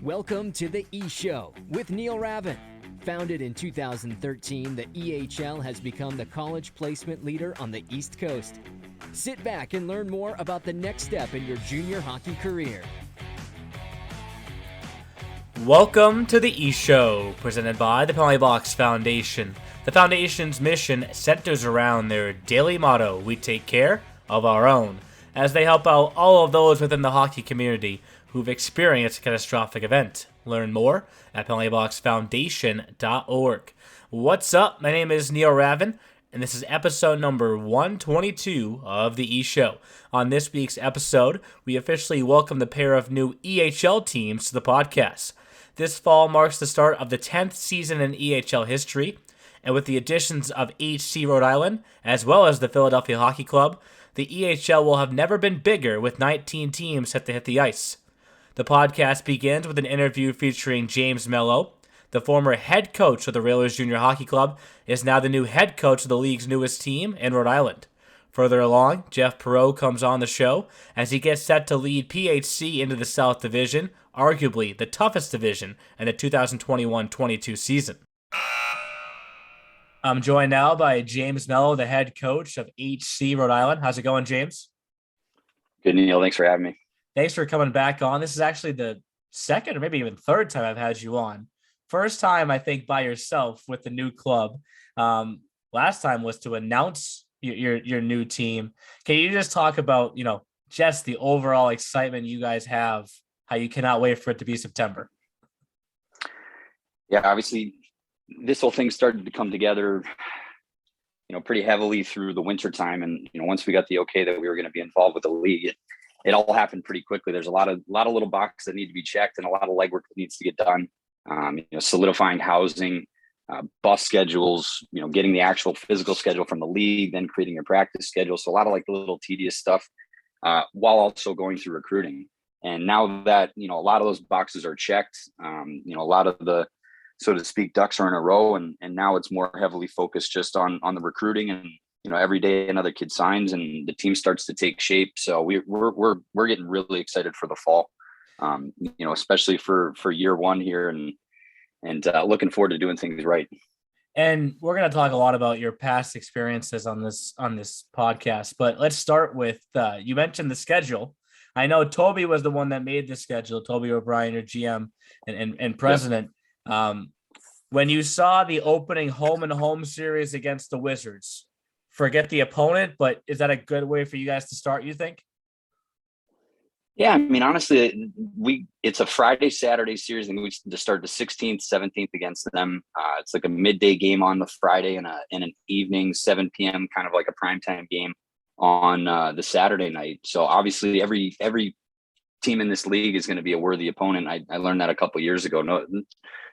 Welcome to the E-Show with Neil Ravin. Founded in 2013, the EHL has become the college placement leader on the East Coast. Sit back and learn more about the next step in your junior hockey career. Welcome to the E-Show, presented by the Penalty Box Foundation. The Foundation's mission centers around their daily motto, "We take care of our own," as they help out all of those within the hockey community who've experienced a catastrophic event. Learn more at penaltyboxfoundation.org. What's up? My name is Neil Ravin, and this is episode number 122 of the E-Show. On this week's episode, we officially welcome the pair of new EHL teams to the podcast. This fall marks the start of the 10th season in EHL history, and with the additions of HC Rhode Island, as well as the Philadelphia Hockey Club, the EHL will have never been bigger with 19 teams set to hit the ice. The podcast begins with an interview featuring James Mello. The former head coach of the Railers Junior Hockey Club is now the new head coach of the league's newest team in Rhode Island. Further along, Jeff Perreault comes on the show as he gets set to lead PHC into the South Division, arguably the toughest division in the 2021-22 season. I'm joined now by James Mello, the head coach of HC Rhode Island. How's it going, James? Good, Neil. Thanks for having me. Thanks for coming back on. This is actually the second or maybe even third time I've had you on. First time, I think, by yourself with the new club. Last time was to announce your new team. Can you just talk about, just the overall excitement you guys have, how you cannot wait for it to be September? Yeah, obviously, this whole thing started to come together, pretty heavily through the winter time. And, once we got the okay that we were going to be involved with the league, it all happened pretty quickly. There's a lot of little boxes that need to be checked and a lot of legwork that needs to get done. Solidifying housing, bus schedules, getting the actual physical schedule from the league, then creating your practice schedule. So a lot of the little tedious stuff, while also going through recruiting. And now that, a lot of those boxes are checked, a lot of the, so to speak, ducks are in a row, and now it's more heavily focused just on the recruiting. And every day another kid signs and the team starts to take shape. So we're getting really excited for the fall, especially for year one here, and looking forward to doing things right. And we're going to talk a lot about your past experiences on this podcast, but let's start with you mentioned the schedule. I know Toby was the one that made the schedule. Toby O'Brien, your GM and president. Yep. When you saw the opening home series against the Wizards, forget the opponent, but is that a good way for you guys to start, you think? Yeah, I mean, honestly, it's a Friday-Saturday series, and we to start the 16th, 17th against them. It's like a midday game on the Friday and an evening 7 p.m. kind of like a primetime game on the Saturday night. So obviously, every team in this league is going to be a worthy opponent. I learned that a couple of years ago.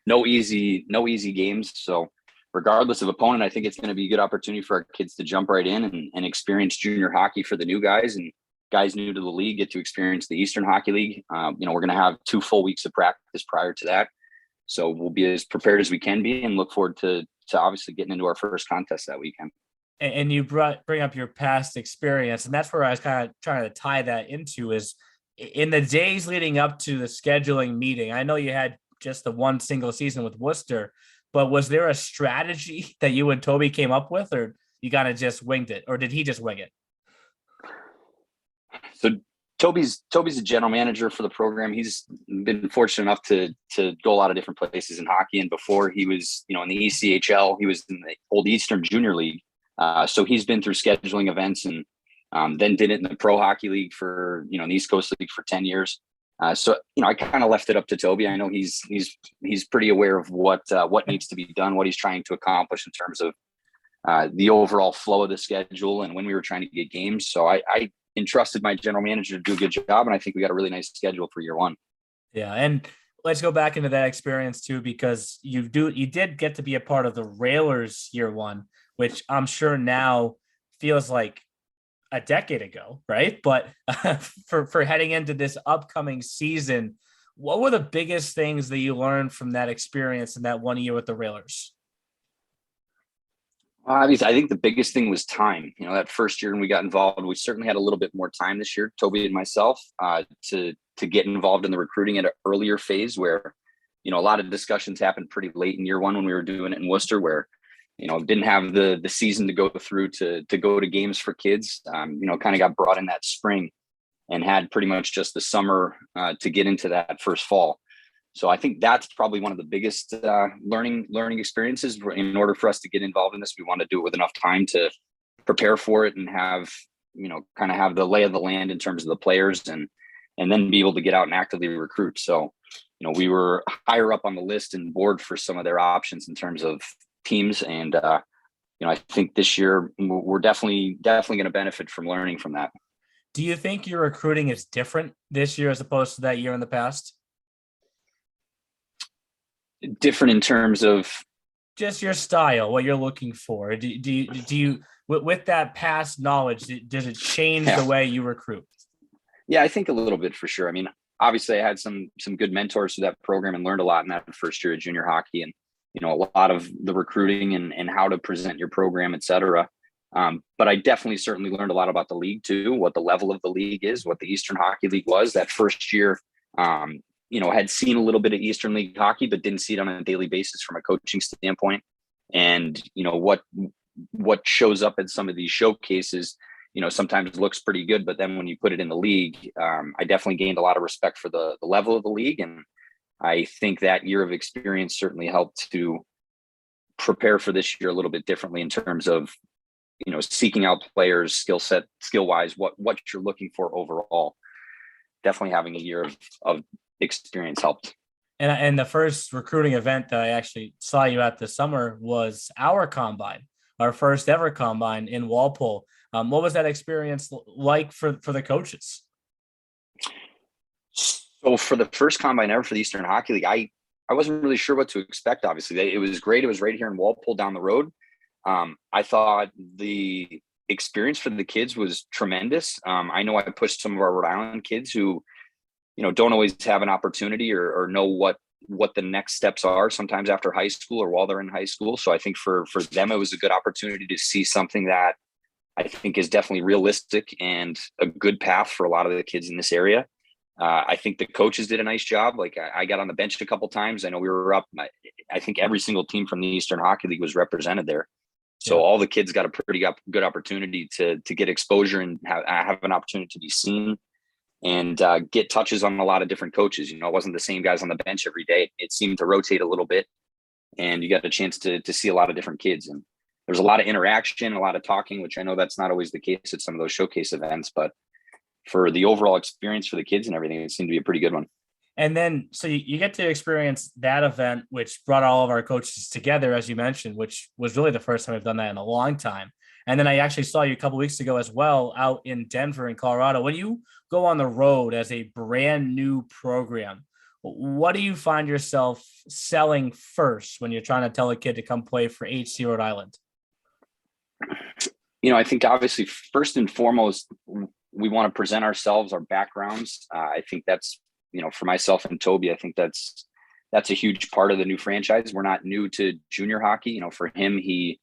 No easy games. So regardless of opponent, I think it's going to be a good opportunity for our kids to jump right in and experience junior hockey for the new guys, and guys new to the league get to experience the Eastern Hockey League. We're going to have 2 full weeks of practice prior to that. So we'll be as prepared as we can be and look forward to obviously getting into our first contest that weekend. And you bring up your past experience, and that's where I was kind of trying to tie that into is in the days leading up to the scheduling meeting. I know you had just the one single season with Worcester, but was there a strategy that you and Toby came up with, or you kind of just winged it, or did he just wing it? So Toby's a general manager for the program. He's been fortunate enough to go a lot of different places in hockey. And before he was, in the ECHL, he was in the old Eastern Junior League. So he's been through scheduling events and then did it in the Pro Hockey League for, the East Coast League for 10 years. So I kind of left it up to Toby. I know he's pretty aware of what needs to be done, what he's trying to accomplish in terms of the overall flow of the schedule and when we were trying to get games. So I entrusted my general manager to do a good job, and I think we got a really nice schedule for year one. Yeah, and let's go back into that experience too, because you did get to be a part of the Railers year one, which I'm sure now feels like a decade ago, right? But for heading into this upcoming season, what were the biggest things that you learned from that experience in that 1 year with the Railers? Obviously, I think the biggest thing was time. That first year when we got involved, we certainly had a little bit more time this year, Toby and myself, to get involved in the recruiting at an earlier phase where, a lot of discussions happened pretty late in year one when we were doing it in Worcester, where, didn't have the season to go through to go to games for kids. Kind of got brought in that spring and had pretty much just the summer to get into that first fall. So I think that's probably one of the biggest learning experiences. In order for us to get involved in this, we want to do it with enough time to prepare for it and have, kind of have the lay of the land in terms of the players and then be able to get out and actively recruit. So, we were higher up on the list and board for some of their options in terms of teams. And, I think this year we're definitely going to benefit from learning from that. Do you think your recruiting is different this year as opposed to that year in the past? Different in terms of just your style, what you're looking for. Do you with that past knowledge, does it change the way you recruit? Yeah, I think a little bit for sure. I mean, obviously I had some good mentors through that program and learned a lot in that first year of junior hockey, and a lot of the recruiting and how to present your program, et cetera. But I definitely certainly learned a lot about the league too, what the level of the league is, what the Eastern Hockey League was that first year. Had seen a little bit of Eastern League hockey, but didn't see it on a daily basis from a coaching standpoint. And, what shows up at some of these showcases, sometimes looks pretty good, but then when you put it in the league, I definitely gained a lot of respect for the level of the league. And I think that year of experience certainly helped to prepare for this year a little bit differently in terms of, seeking out players, skill wise, what you're looking for overall. Definitely having a year of experience helped. And the first recruiting event that I actually saw you at this summer was our combine, our first ever combine in Walpole. What was that experience like for the coaches? So for the first combine ever for the Eastern Hockey League, I wasn't really sure what to expect. Obviously, it was great. It was right here in Walpole down the road. I thought the experience for the kids was tremendous. I know I pushed some of our Rhode Island kids who, don't always have an opportunity or know what the next steps are sometimes after high school or while they're in high school. So I think for them, it was a good opportunity to see something that I think is definitely realistic and a good path for a lot of the kids in this area. I think the coaches did a nice job. Like I got on the bench a couple times. I know we were up. I think every single team from the Eastern Hockey League was represented there. So all the kids got a pretty good opportunity to get exposure and have an opportunity to be seen and get touches on a lot of different coaches. It wasn't the same guys on the bench every day. It seemed to rotate a little bit, and you got a chance to see a lot of different kids. And there's a lot of interaction, a lot of talking, which I know that's not always the case at some of those showcase events, but for the overall experience for the kids and everything, it seemed to be a pretty good one. And then, so you get to experience that event, which brought all of our coaches together, as you mentioned, which was really the first time we've done that in a long time. And then I actually saw you a couple of weeks ago as well out in Denver in Colorado. When you go on the road as a brand new program, what do you find yourself selling first when you're trying to tell a kid to come play for HC Rhode Island? I think obviously first and foremost, we want to present ourselves, our backgrounds. I think that's, for myself and Toby, I think that's a huge part of the new franchise. We're not new to junior hockey. For him, he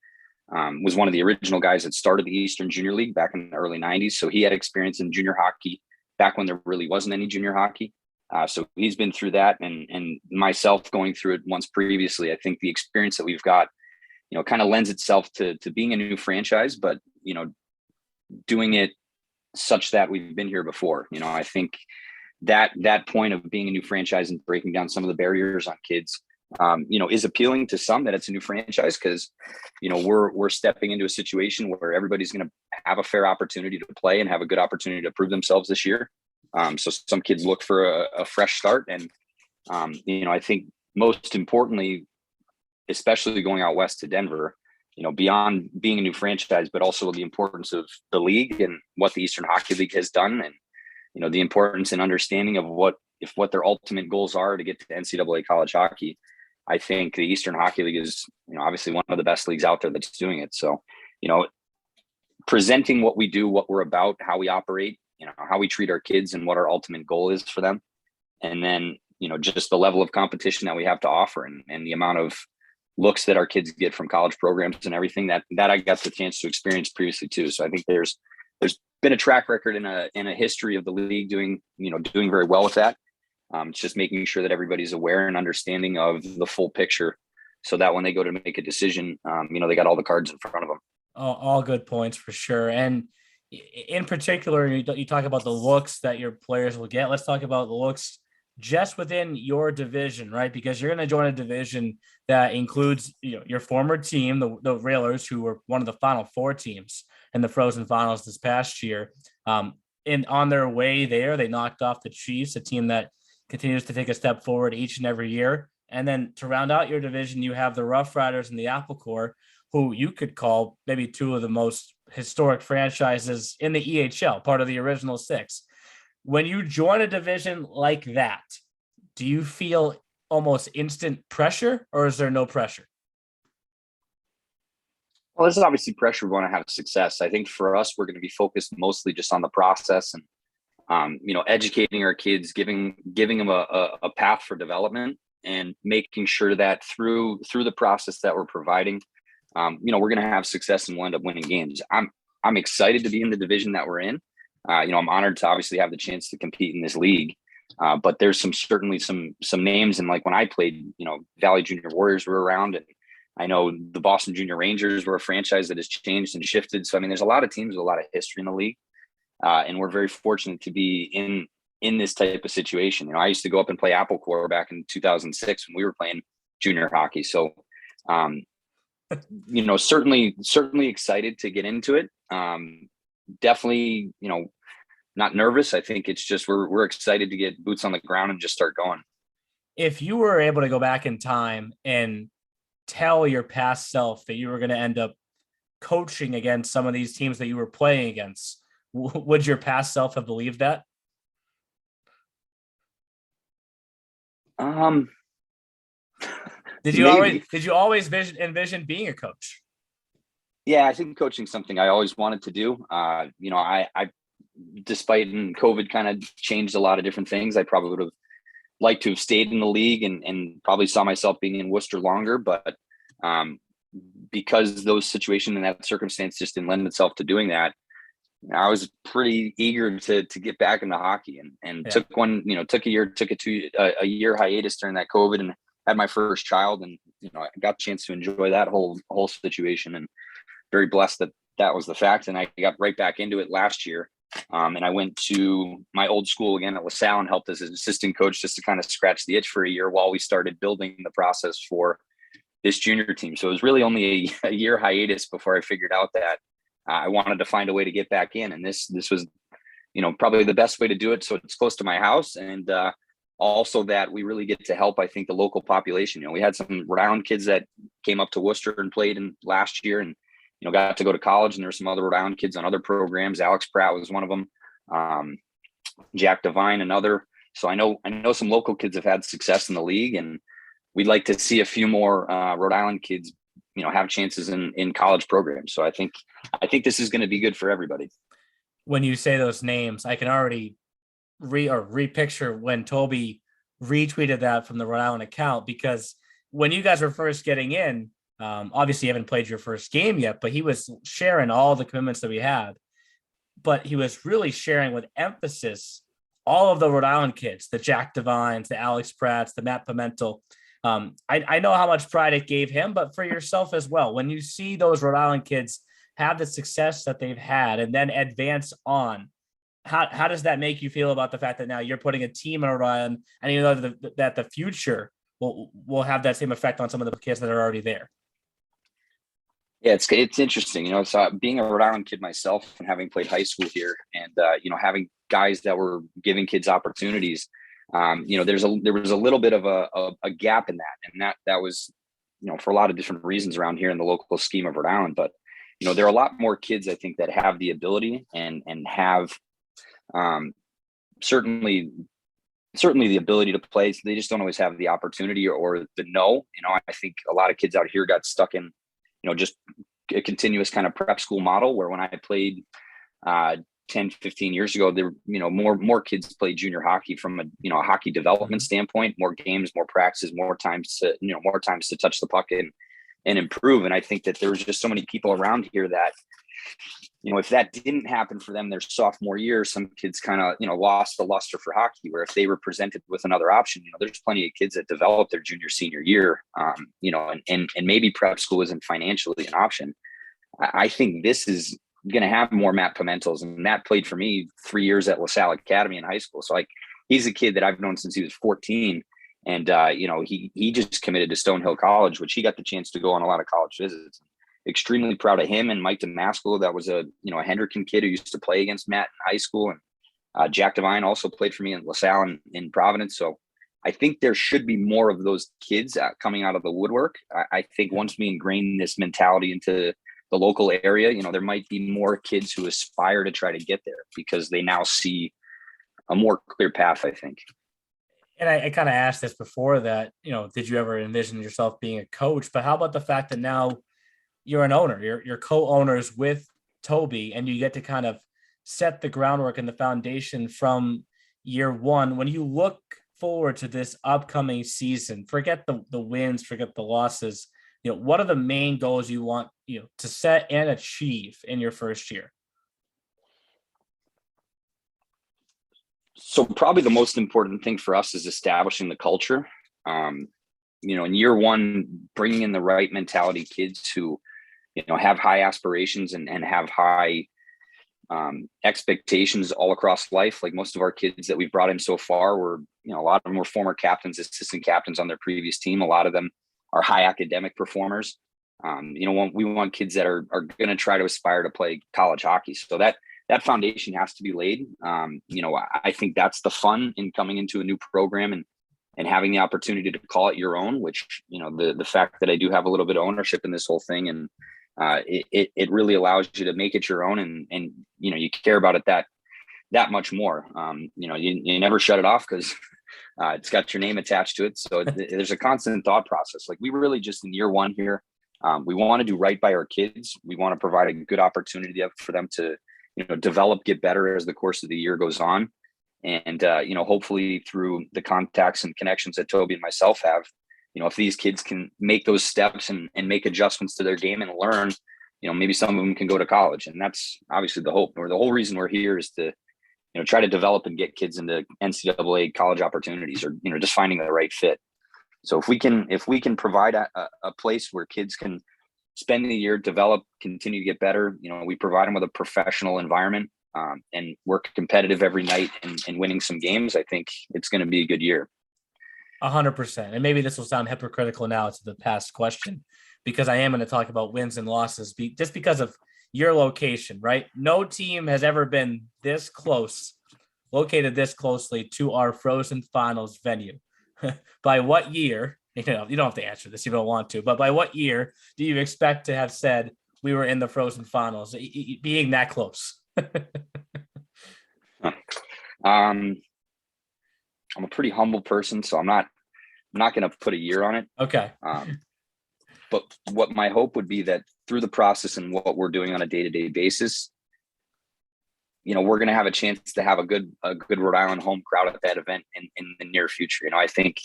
was one of the original guys that started the Eastern Junior League back in the early 90s. So he had experience in junior hockey back when there really wasn't any junior hockey. So he's been through that, and myself going through it once previously. I think the experience that we've got, kind of lends itself to being a new franchise, but, doing it such that we've been here before. I think that point of being a new franchise and breaking down some of the barriers on kids, is appealing to some, that it's a new franchise because, we're stepping into a situation where everybody's going to have a fair opportunity to play and have a good opportunity to prove themselves this year. So some kids look for a fresh start. And, I think most importantly, especially going out west to Denver, beyond being a new franchise, but also the importance of the league and what the Eastern Hockey League has done. And, the importance and understanding of what their ultimate goals are to get to NCAA college hockey. I think the Eastern Hockey League is, obviously one of the best leagues out there that's doing it. So, presenting what we do, what we're about, how we operate, how we treat our kids and what our ultimate goal is for them. And then, just the level of competition that we have to offer and the amount of looks that our kids get from college programs and everything that I got the chance to experience previously too. So I think there's been a track record in a history of the league doing very well with that. It's just making sure that everybody's aware and understanding of the full picture, so that when they go to make a decision, they got all the cards in front of them. All good points for sure. And in particular, you talk about the looks that your players will get. Let's talk about the looks just within your division, right? Because you're going to join a division that includes your former team, the Railers, who were one of the Final Four teams in the Frozen Finals this past year. And on their way there, they knocked off the Chiefs, a team that continues to take a step forward each and every year. And then to round out your division, you have the Rough Riders and the Apple Corps, who you could call maybe two of the most historic franchises in the EHL, part of the original six. When you join a division like that, do you feel almost instant pressure, or is there no pressure? Well, there's obviously pressure. We want to have success. I think for us, we're going to be focused mostly just on the process and, educating our kids, giving them a path for development, and making sure that through the process that we're providing, we're going to have success and we'll end up winning games. I'm excited to be in the division that we're in. I'm honored to obviously have the chance to compete in this league. But there's certainly some names. And like when I played, Valley Junior Warriors were around, and I know the Boston Junior Rangers were a franchise that has changed and shifted. So, I mean, there's a lot of teams with a lot of history in the league. And we're very fortunate to be in this type of situation. I used to go up and play Apple Corps back in 2006 when we were playing junior hockey. So, certainly excited to get into it. Definitely, not nervous. I think it's just we're excited to get boots on the ground and just start going. If you were able to go back in time and tell your past self that you were going to end up coaching against some of these teams that you were playing against, would your past self have believed that? Did you always envision being a coach? Yeah, I think coaching is something I always wanted to do. I despite COVID kind of changed a lot of different things, I probably would have liked to have stayed in the league and probably saw myself being in Worcester longer. But because those situations and that circumstance just didn't lend itself to doing that, I was pretty eager to get back into hockey and took a year hiatus during that COVID and had my first child. And, I got a chance to enjoy that whole situation, and very blessed that was the fact. And I got right back into it last year. And I went to my old school again at LaSalle and helped as an assistant coach just to kind of scratch the itch for a year while we started building the process for this junior team. So it was really only a year hiatus before I figured out that I wanted to find a way to get back in. And this was, probably the best way to do it. So it's close to my house. And also that we really get to help, I think, the local population. We had some Rhode Island kids that came up to Worcester and played in last year and, got to go to college, and there's some other Rhode Island kids on other programs. Alex Pratt was one of them. Jack Devine, another. So I know some local kids have had success in the league, and we'd like to see a few more Rhode Island kids, have chances in college programs. So I think this is going to be good for everybody. When you say those names, I can already repicture when Toby retweeted that from the Rhode Island account, because when you guys were first getting in, obviously you haven't played your first game yet, but he was sharing all the commitments that we had, but he was really sharing with emphasis all of the Rhode Island kids, the Jack Devines, the Alex Pratts, the Matt Pimentel. I know how much pride it gave him, but for yourself as well, when you see those Rhode Island kids have the success that they've had and then advance on, how does that make you feel about the fact that now you're putting a team in Rhode Island, and you know that the future will have that same effect on some of the kids that are already there? Yeah, it's interesting. So being a Rhode Island kid myself and having played high school here, and having guys that were giving kids opportunities, there was a little bit of a gap in that, and that was for a lot of different reasons around here in the local scheme of Rhode Island. But there are a lot more kids, I think, that have the ability and have certainly the ability to play. So they just don't always have the opportunity or the know. I think a lot of kids out here got stuck in just a continuous kind of prep school model, where when I played 10, 15 years ago, there more kids played junior hockey from a hockey development standpoint, more games, more practices, more times to touch the puck and improve. And I think that there was just so many people around here that, if that didn't happen for them their sophomore year, some kids kind of, lost the luster for hockey, where if they were presented with another option, there's plenty of kids that develop their junior, senior year, and maybe prep school isn't financially an option. I think this is going to have more Matt Pimentels, and Matt played for me 3 years at LaSalle Academy in high school. So he's a kid that I've known since he was 14. And, he just committed to Stonehill College, which he got the chance to go on a lot of college visits. Extremely proud of him and Mike DeMasco. That was a Hendricken kid who used to play against Matt in high school. And Jack Devine also played for me in LaSalle and in Providence. So I think there should be more of those kids coming out of the woodwork. I think once we ingrain this mentality into the local area, there might be more kids who aspire to try to get there because they now see a more clear path, I think. And I kind of asked this before that, did you ever envision yourself being a coach? But how about the fact that now you're an owner, you're co-owners with Toby, and you get to kind of set the groundwork and the foundation from year one. When you look forward to this upcoming season, forget the wins, forget the losses, what are the main goals you want, to set and achieve in your first year? So probably the most important thing for us is establishing the culture. In year one, bringing in the right mentality kids who, have high aspirations and have high expectations all across life. Like most of our kids that we've brought in so far were, a lot of them were former captains, assistant captains on their previous team. A lot of them are high academic performers. We want kids that are going to try to aspire to play college hockey. So that foundation has to be laid. I think that's the fun in coming into a new program and having the opportunity to call it your own, which, the fact that I do have a little bit of ownership in this whole thing, and it really allows you to make it your own, and you care about it that much more. You never shut it off because it's got your name attached to it. So there's a constant thought process. Like we really just in year one here, we want to do right by our kids. We want to provide a good opportunity for them to, develop, get better as the course of the year goes on. And, hopefully through the contacts and connections that Toby and myself have, if these kids can make those steps and make adjustments to their game and learn, maybe some of them can go to college. And that's obviously the hope, or the whole reason we're here is to, try to develop and get kids into NCAA college opportunities, or, just finding the right fit. So if we can provide a place where kids can spend the year, develop, continue to get better, we provide them with a professional environment, and work competitive every night and winning some games, I think it's going to be a good year. 100%. And maybe this will sound hypocritical now to the past question, because I am going to talk about wins and losses just because of your location, right? No team has ever been this close, located this closely to our Frozen Finals venue. By what year, you don't have to answer this, you don't want to, but by what year do you expect to have said we were in the Frozen Finals, being that close? I'm a pretty humble person, so I'm not going to put a year on it. Okay. But what my hope would be that through the process and what we're doing on a day-to-day basis, we're going to have a chance to have a good Rhode Island home crowd at that event in the near future. I think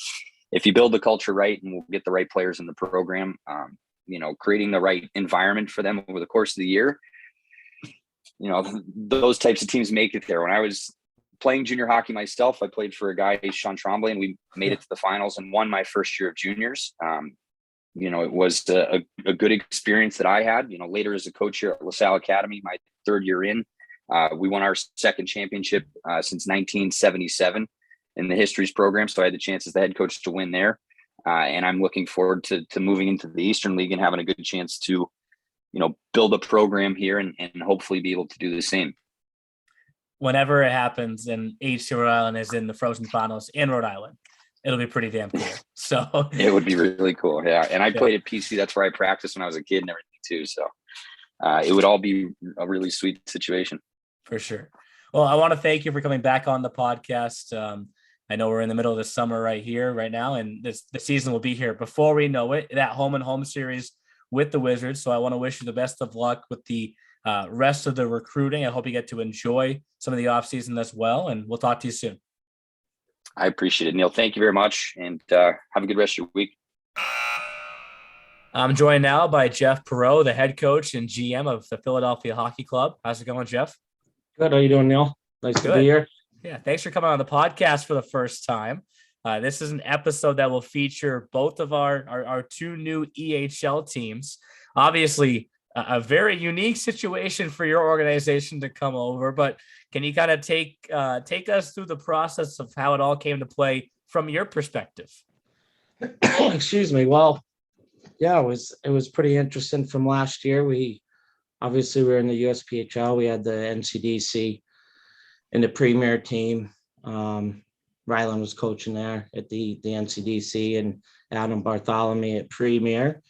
if you build the culture right and we'll get the right players in the program, creating the right environment for them over the course of the year, those types of teams make it there. When I was playing junior hockey myself, I played for a guy, Sean Tremblay, and we made it to the finals and won my first year of juniors. It was a good experience that I had. Later as a coach here at LaSalle Academy, my third year in, we won our second championship since 1977 in the Histories program. So I had the chance as the head coach to win there. And I'm looking forward to moving into the Eastern League and having a good chance to, build a program here and hopefully be able to do the same. Whenever it happens and HC Rhode Island is in the Frozen Finals in Rhode Island, it'll be pretty damn cool. So it would be really cool. Yeah. And I played at PC. That's where I practiced when I was a kid and everything too. So it would all be a really sweet situation. For sure. Well, I want to thank you for coming back on the podcast. I know we're in the middle of the summer right now, and the season will be here before we know it, that home and home series with the Wizards. So I want to wish you the best of luck with the rest of the recruiting. I hope you get to enjoy some of the off season as well, and we'll talk to you soon. I appreciate it, Neil. Thank you very much, and have a good rest of your week. I'm joined now by Jeff Perreault, the head coach and GM of the Philadelphia Hockey Club. How's it going, Jeff? Good. How you doing, Neil? Nice to be Good. here. Yeah, thanks for coming on the podcast for the first time. This is an episode that will feature both of our two new EHL teams. Obviously, a very unique situation for your organization to come over, but can you kind of take us through the process of how it all came to play from your perspective? Excuse me. Well, yeah, it was pretty interesting from last year. We obviously were in the USPHL. We had the NCDC and the Premier team. Ryland was coaching there at the NCDC, and Adam Bartholomew at Premier.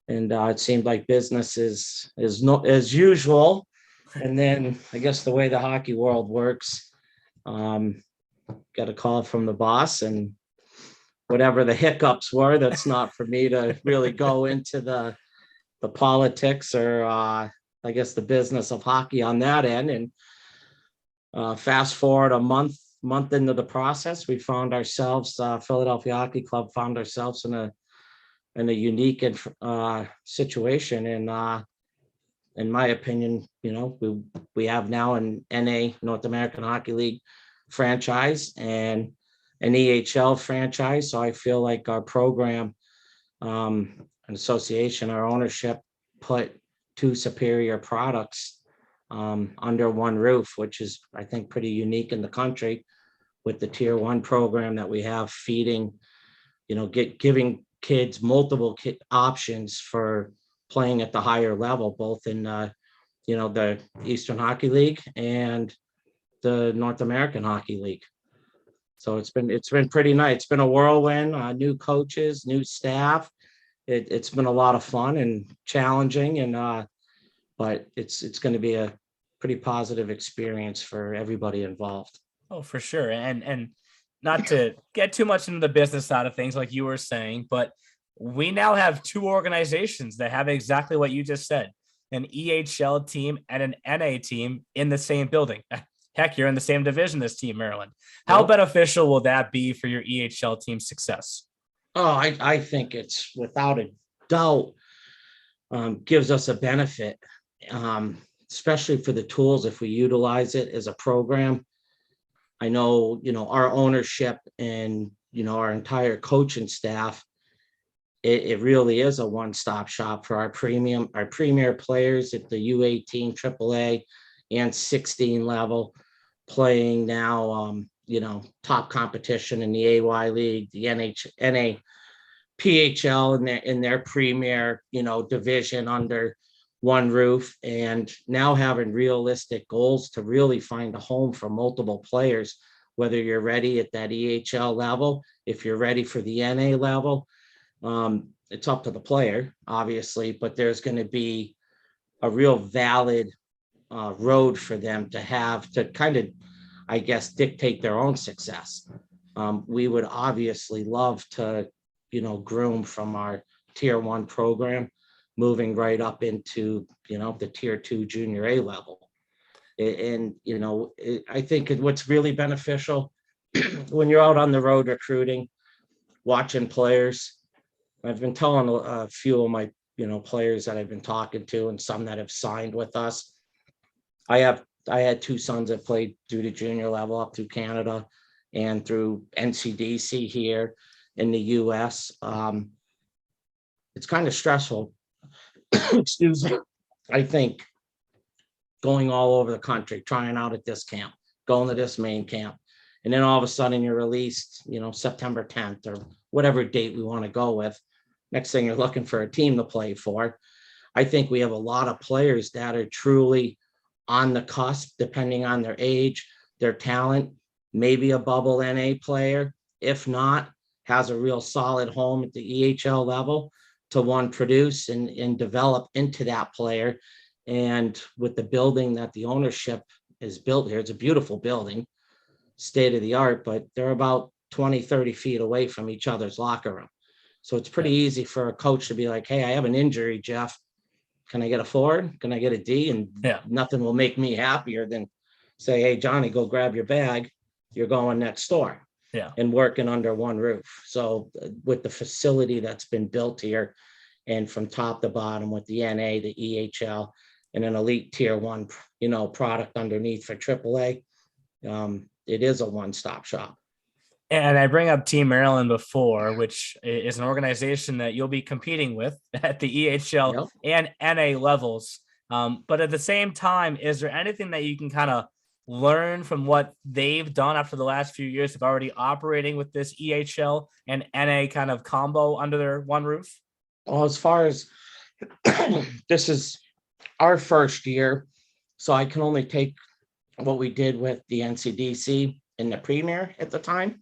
And it seemed like business is not as usual. And then I guess the way the hockey world works, got a call from the boss, and whatever the hiccups were, that's not for me to really go into the politics or I guess the business of hockey on that end. And fast forward a month into the process, we found ourselves, Philadelphia Hockey Club found ourselves in a unique situation. And in my opinion, we have now an NA, North American Hockey League franchise, and an EHL franchise. So I feel like our program, an association, our ownership put two superior products under one roof, which is, I think, pretty unique in the country, with the Tier 1 program that we have, feeding, giving kids multiple options for playing at the higher level, both in the Eastern Hockey League and the North American Hockey League. So it's been pretty nice. It's been a whirlwind, new coaches, new staff. It's been a lot of fun and challenging, and but it's going to be a pretty positive experience for everybody involved. Oh, for sure. And not to get too much into the business side of things, like you were saying, but we now have two organizations that have exactly what you just said, an EHL team and an NA team in the same building. Heck, you're in the same division as Team Maryland. How beneficial will that be for your EHL team's success? Oh, I think it's without a doubt gives us a benefit, especially for the tools if we utilize it as a program. I know, our ownership and, our entire coaching staff, it really is a one-stop shop for our premier players at the U18, AAA, and 16 level, playing now, top competition in the AY League, the NA, PHL in their premier, division under one roof, and now having realistic goals to really find a home for multiple players, whether you're ready at that EHL level, if you're ready for the NA level. It's up to the player, obviously, but there's going to be a real valid road for them to have to kind of, I guess, dictate their own success. We would obviously love to, groom from our Tier 1 program, moving right up into, the Tier 2 junior A level. And, I think what's really beneficial when you're out on the road recruiting, watching players. I've been telling a few of my, players that I've been talking to, and some that have signed with us. I had two sons that played through the junior level up through Canada and through NCDC here in the US. It's kind of stressful. Excuse me. I think going all over the country, trying out at this camp, going to this main camp, and then all of a sudden you're released, September 10th or whatever date we want to go with. Next thing, you're looking for a team to play for. I think we have a lot of players that are truly on the cusp, depending on their age, their talent, maybe a bubble NA player. If not, has a real solid home at the EHL level to produce and develop into that player. And with the building that the ownership is built here, it's a beautiful building, state of the art, but they're about 20, 30 feet away from each other's locker room. So it's pretty easy for a coach to be like, hey, I have an injury, Jeff. Can I get a forward? Can I get a D? And nothing will make me happier than say, hey, Johnny, go grab your bag. You're going next door. And working under one roof. So with the facility that's been built here, and from top to bottom with the NA, the EHL, and an elite tier one, product underneath for AAA. It is a one-stop shop. And I bring up Team Maryland before, which is an organization that you'll be competing with at the EHL and NA levels. But at the same time, is there anything that you can kind of learn from what they've done after the last few years of already operating with this EHL and NA kind of combo under their one roof? Well, as far as this is our first year, so I can only take what we did with the NCDC in the Premier at the time.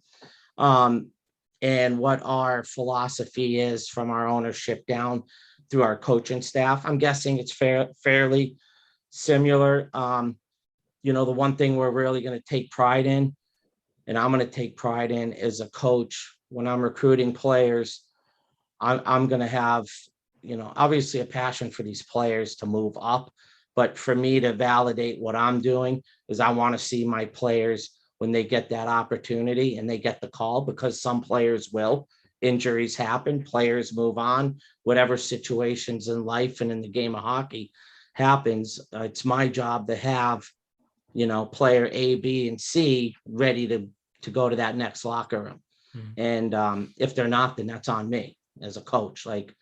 And what our philosophy is from our ownership down through our coaching staff. I'm guessing it's fairly similar. The one thing we're really going to take pride in, and I'm going to take pride in as a coach when I'm recruiting players, I'm going to have, obviously a passion for these players to move up. But for me to validate what I'm doing is I want to see my players when they get that opportunity and they get the call, because some players will. Injuries happen, players move on, whatever situations in life and in the game of hockey happens. It's my job to have, player A, B, and C ready to go to that next locker room. Mm-hmm. And if they're not, then that's on me as a coach. Like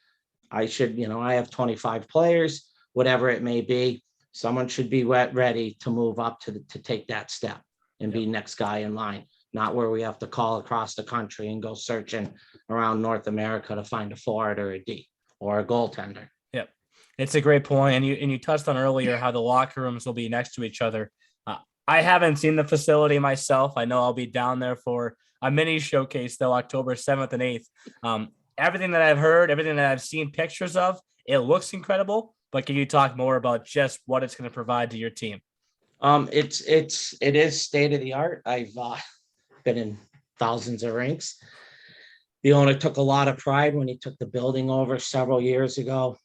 I should, I have 25 players, whatever it may be. Someone should be ready to move up to take that step and be next guy in line, not where we have to call across the country and go searching around North America to find a forward or a D or a goaltender. Yep. It's a great point. And you touched on earlier how the locker rooms will be next to each other. I haven't seen the facility myself. I know I'll be down there for a mini showcase though, October 7th and 8th. Everything that I've heard, everything that I've seen pictures of, it looks incredible. But can you talk more about just what it's going to provide to your team? It is state of the art. I've been in thousands of rinks. The owner took a lot of pride when he took the building over several years ago.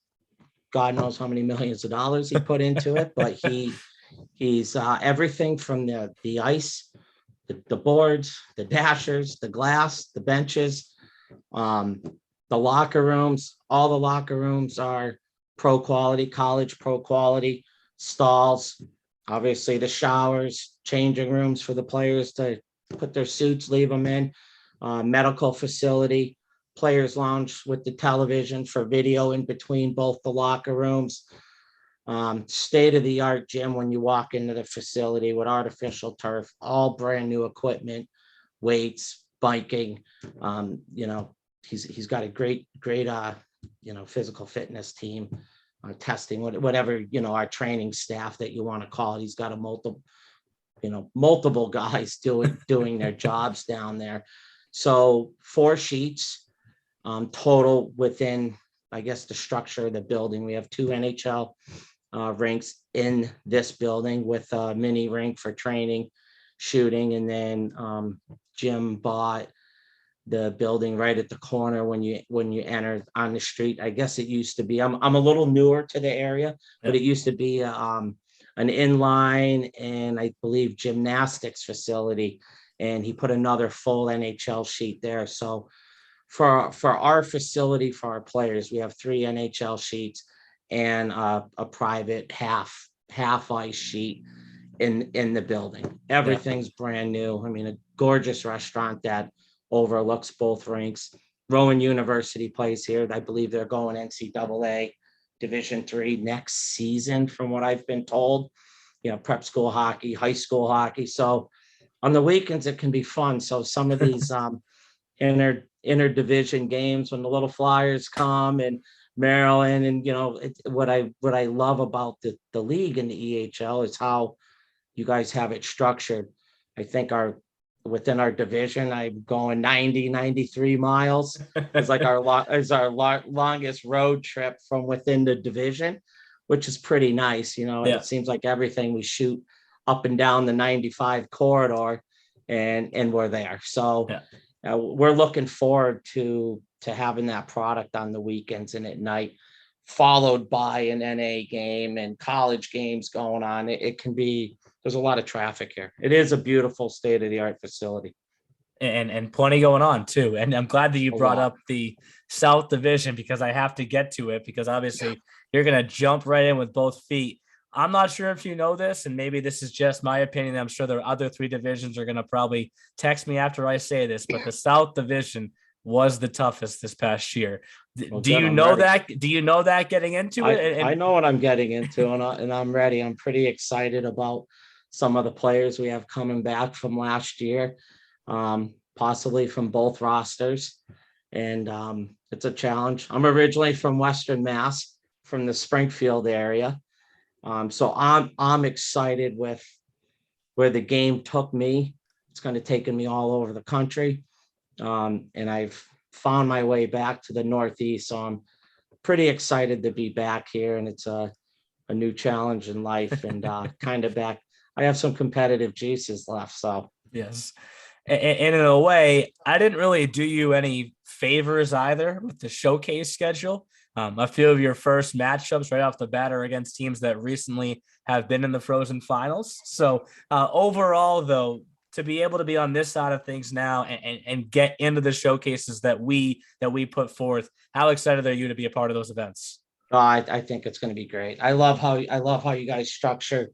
God knows how many millions of dollars he put into it, but he's everything from the ice, the boards, the dashers, the glass, the benches, the locker rooms. All the locker rooms are pro quality, college pro quality, stalls. Obviously, the showers, changing rooms for the players to put their suits, leave them in, medical facility, players lounge with the television for video in between both the locker rooms, state of the art gym when you walk into the facility with artificial turf, all brand new equipment, weights, biking. He's got a great physical fitness team. Testing, whatever, our training staff that you want to call it. He's got multiple guys doing their jobs down there. So 4 sheets total within, I guess, the structure of the building. We have 2 NHL rinks in this building with a mini rink for training, shooting, and then Jim bought the building right at the corner when you enter on the street. I guess it used to be, I'm a little newer to the area, but it used to be an inline and I believe gymnastics facility, and he put another full NHL sheet there. So for our facility, for our players, we have 3 NHL sheets and a private half ice sheet in the building. Everything's brand new. I mean, a gorgeous restaurant that overlooks both rinks. Rowan University plays here. I believe they're going NCAA Division III next season, from what I've been told. Prep school hockey, high school hockey. So on the weekends, it can be fun. So some of these interdivision games when the little Flyers come and Maryland, and what I love about the league and the EHL is how you guys have it structured. I think within our division, I'm going 93 miles. It's like our longest road trip from within the division, which is pretty nice. It seems like everything we shoot up and down the 95 corridor and we're there. So we're looking forward to having that product on the weekends and at night, followed by an NA game and college games going on. It can be, there's a lot of traffic here. It is a beautiful state-of-the-art facility. and plenty going on too. And I'm glad that you A brought lot. up the South Division because I have to get to it because obviously you're going to jump right in with both feet. I'm not sure if you know this, and maybe this is just my opinion. I'm sure the other three divisions are going to probably text me after I say this, but the South Division was the toughest this past year. Well, Do good. you I'm know ready. that? Do you know that getting into it? I know what I'm getting into, and I'm ready. I'm pretty excited about some of the players we have coming back from last year, possibly from both rosters. And it's a challenge. I'm originally from Western Mass, from the Springfield area. So I'm excited with where the game took me. It's going to take me all over the country. And I've found my way back to the Northeast. So I'm pretty excited to be back here. And it's a new challenge in life and kind of back. I have some competitive juices left. So Yes. And in a way, I didn't really do you any favors either with the showcase schedule. A few of your first matchups right off the bat are against teams that recently have been in the Frozen Finals. So overall, though, to be able to be on this side of things now and get into the showcases that we put forth, how excited are you to be a part of those events? I think it's going to be great. I love how you guys structure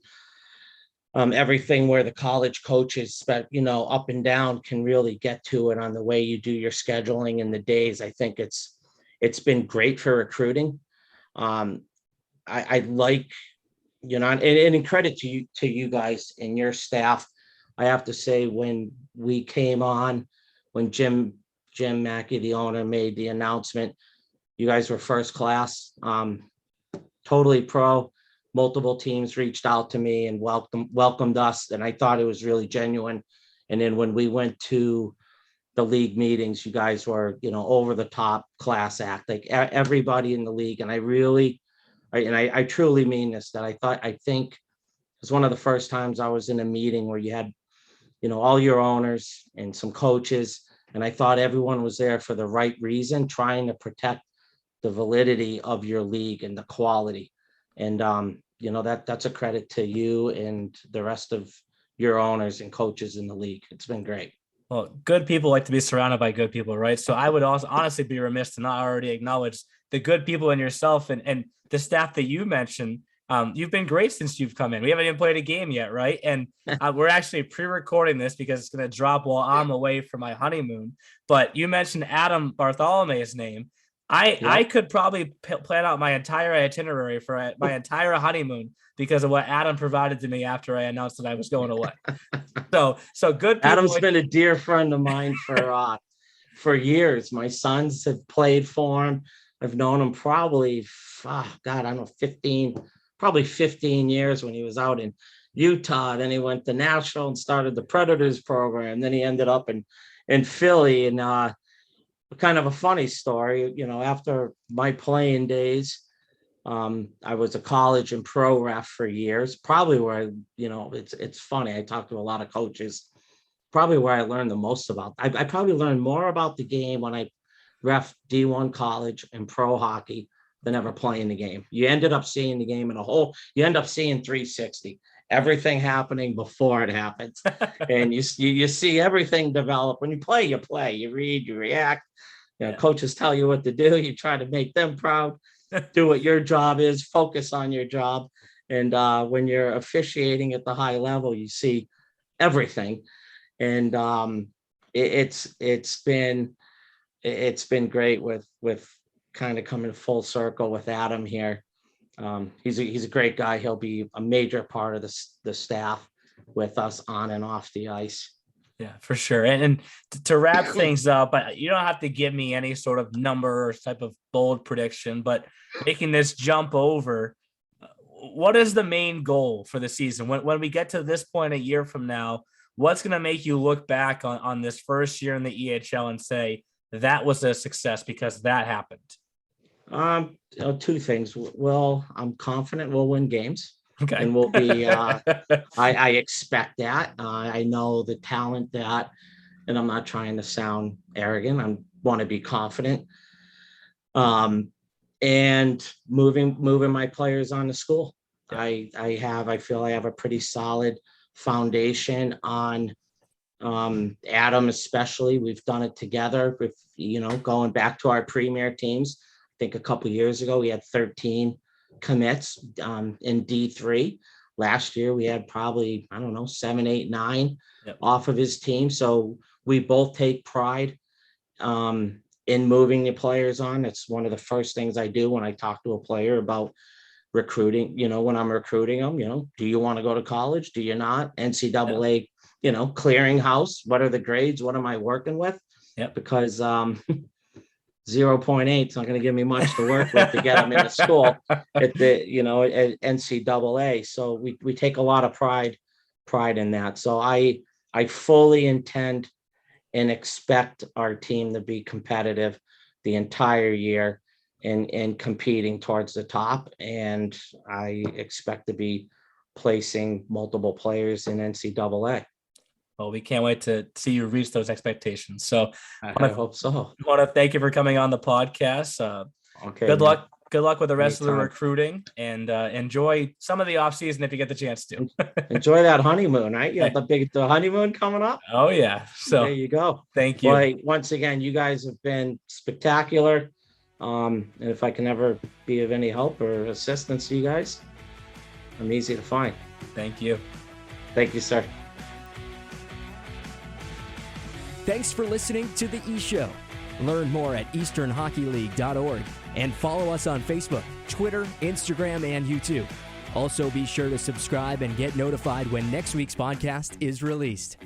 everything where the college coaches, but up and down can really get to it on the way you do your scheduling and the days. I think it's been great for recruiting. I like, and in credit to you guys and your staff. I have to say when we came on, when Jim Mackey, the owner, made the announcement, you guys were first class, totally pro. Multiple teams reached out to me and welcomed us, and I thought it was really genuine. And then when we went to the league meetings, you guys were, over the top class act, like everybody in the league. And I truly mean this, that I think it was one of the first times I was in a meeting where you had, all your owners and some coaches, and I thought everyone was there for the right reason, trying to protect the validity of your league and the quality. And that's a credit to you and the rest of your owners and coaches in the league. It's been great. Well, good people like to be surrounded by good people, right? So I would also honestly be remiss to not already acknowledge the good people in yourself and the staff that you mentioned. You've been great since you've come in. We haven't even played a game yet, right? And we're actually pre-recording this because it's going to drop while I'm away for my honeymoon. But you mentioned Adam Bartholomew's name. I could probably plan out my entire itinerary for my entire honeymoon because of what Adam provided to me after I announced that I was going away. So good people. Adam's been a dear friend of mine for years. My sons have played for him. I've known him probably, I don't know, 15 years when he was out in Utah. Then he went to Nashville and started the Predators program. Then he ended up in Philly. And kind of a funny story, after my playing days, I was a college and pro ref for years, probably where it's funny. I talked to a lot of coaches, probably where I learned the most about. I probably learned more about the game when I ref D1 college and pro hockey than ever playing the game. You ended up seeing the game you end up seeing 360, everything happening before it happens. And you see everything develop. When you play, you read, you react. Coaches tell you what to do. You try to make them proud, do what your job is, focus on your job. And when you're officiating at the high level, you see everything. And it's been great with kind of coming full circle with Adam here. He's a great guy. He'll be a major part of the staff with us on and off the ice. Yeah, for sure. And to wrap things up, you don't have to give me any sort of number or type of bold prediction, but making this jump over, what is the main goal for the season? When we get to this point a year from now, what's going to make you look back on this first year in the EHL and say that was a success because that happened? Two things. Well, I'm confident we'll win games. Okay. And we'll be, I expect that. I know the talent and I'm not trying to sound arrogant. I want to be confident. And moving my players on to school. Yeah. I feel I have a pretty solid foundation on Adam especially, we've done it together with, going back to our premier teams. I think a couple of years ago, we had 13 commits in D3. Last year, we had probably, 7, 8, 9 off of his team. So we both take pride in moving the players on. It's one of the first things I do when I talk to a player about recruiting, when I'm recruiting them, do you want to go to college? Do you not? NCAA, clearinghouse. What are the grades? What am I working with? Because 0.8 is not going to give me much to work with to get them into school at the, at NCAA. So we take a lot of pride in that. So I fully intend and expect our team to be competitive the entire year and competing towards the top. And I expect to be placing multiple players in NCAA. Well, we can't wait to see you reach those expectations. So I hope so. I want to thank you for coming on the podcast. Okay. Good luck. Good luck with the rest of the Anytime. recruiting, and enjoy some of the off season if you get the chance to. Enjoy that honeymoon, right? You have the honeymoon coming up. Oh yeah. So there you go. Thank you. Well, once again, you guys have been spectacular. And if I can ever be of any help or assistance to you guys, I'm easy to find. Thank you. Thank you, sir. Thanks for listening to The E-Show. Learn more at easternhockeyleague.org and follow us on Facebook, Twitter, Instagram, and YouTube. Also, be sure to subscribe and get notified when next week's podcast is released.